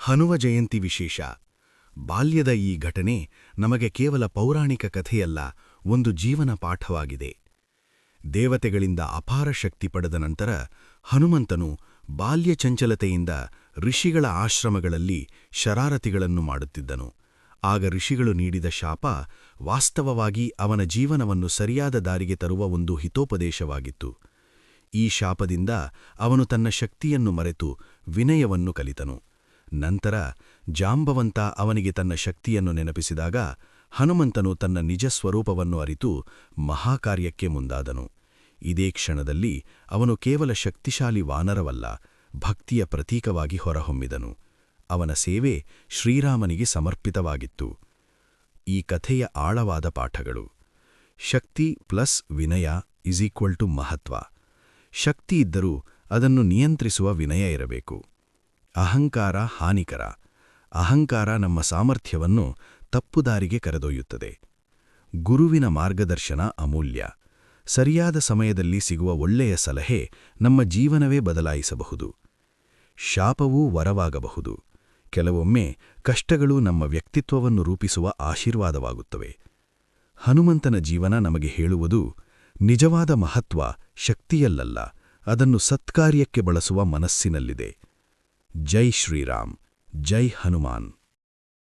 ಹನುಮ ಜಯಂತಿ ವಿಶೇಷ. ಬಾಲ್ಯದ ಈ ಘಟನೆ ನಮಗೆ ಕೇವಲ ಪೌರಾಣಿಕ ಕಥೆಯಲ್ಲ, ಒಂದು ಜೀವನ ಪಾಠವಾಗಿದೆ. ದೇವತೆಗಳಿಂದ ಅಪಾರ ಶಕ್ತಿ ಪಡೆದ ನಂತರ ಹನುಮಂತನು ಬಾಲ್ಯ ಚಂಚಲತೆಯಿಂದ ಋಷಿಗಳ ಆಶ್ರಮಗಳಲ್ಲಿ ಶರಾರತಿಗಳನ್ನು ಮಾಡುತ್ತಿದ್ದನು. ಆಗ ಋಷಿಗಳು ನೀಡಿದ ಶಾಪ ವಾಸ್ತವವಾಗಿ ಅವನ ಜೀವನವನ್ನು ಸರಿಯಾದ ದಾರಿಗೆ ತರುವ ಒಂದು ಹಿತೋಪದೇಶವಾಗಿತ್ತು. ಈ ಶಾಪದಿಂದ ಅವನು ತನ್ನ ಶಕ್ತಿಯನ್ನು ಮರೆತು ವಿನಯವನ್ನು ಕಲಿತನು. ನಂತರ ಜಾಂಬವಂತ ಅವನಿಗೆ ತನ್ನ ಶಕ್ತಿಯನ್ನು ನೆನಪಿಸಿದಾಗ ಹನುಮಂತನು ತನ್ನ ನಿಜ ಸ್ವರೂಪವನ್ನು ಅರಿತು ಮಹಾಕಾರ್ಯಕ್ಕೆ ಮುಂದಾದನು. ಇದೇ ಕ್ಷಣದಲ್ಲಿ ಅವನು ಕೇವಲ ಶಕ್ತಿಶಾಲಿ ವಾನರವಲ್ಲ, ಭಕ್ತಿಯ ಪ್ರತೀಕವಾಗಿ ಹೊರಹೊಮ್ಮಿದನು. ಅವನ ಸೇವೆ ಶ್ರೀರಾಮನಿಗೆ ಸಮರ್ಪಿತವಾಗಿತ್ತು. ಈ ಕಥೆಯ ಆಳವಾದ ಪಾಠಗಳು: ಶಕ್ತಿ ಪ್ಲಸ್ ವಿನಯ = ಮಹತ್ವ. ಶಕ್ತಿ ಇದ್ದರೂ ಅದನ್ನು ನಿಯಂತ್ರಿಸುವ ವಿನಯ ಇರಬೇಕು. ಅಹಂಕಾರ ಹಾನಿಕರ. ಅಹಂಕಾರ ನಮ್ಮ ಸಾಮರ್ಥ್ಯವನ್ನು ತಪ್ಪುದಾರಿಗೆ ಕರೆದೊಯ್ಯುತ್ತದೆ. ಗುರುವಿನ ಮಾರ್ಗದರ್ಶನ ಅಮೂಲ್ಯ. ಸರಿಯಾದ ಸಮಯದಲ್ಲಿ ಸಿಗುವ ಒಳ್ಳೆಯ ಸಲಹೆ ನಮ್ಮ ಜೀವನವೇ ಬದಲಾಯಿಸಬಹುದು. ಶಾಪವೂ ವರವಾಗಬಹುದು. ಕೆಲವೊಮ್ಮೆ ಕಷ್ಟಗಳು ನಮ್ಮ ವ್ಯಕ್ತಿತ್ವವನ್ನು ರೂಪಿಸುವ ಆಶೀರ್ವಾದವಾಗುತ್ತವೆ. ಹನುಮಂತನ ಜೀವನ ನಮಗೆ ಹೇಳುವುದು, ನಿಜವಾದ ಮಹತ್ವ ಶಕ್ತಿಯಲ್ಲಲ್ಲ, ಅದನ್ನು ಸತ್ಕಾರ್ಯಕ್ಕೆ ಬಳಸುವ ಮನಸ್ಸಿನಲ್ಲಿದೆ. ಜೈ ಶ್ರೀರಾಮ್, ಜೈ ಹನುಮಾನ್.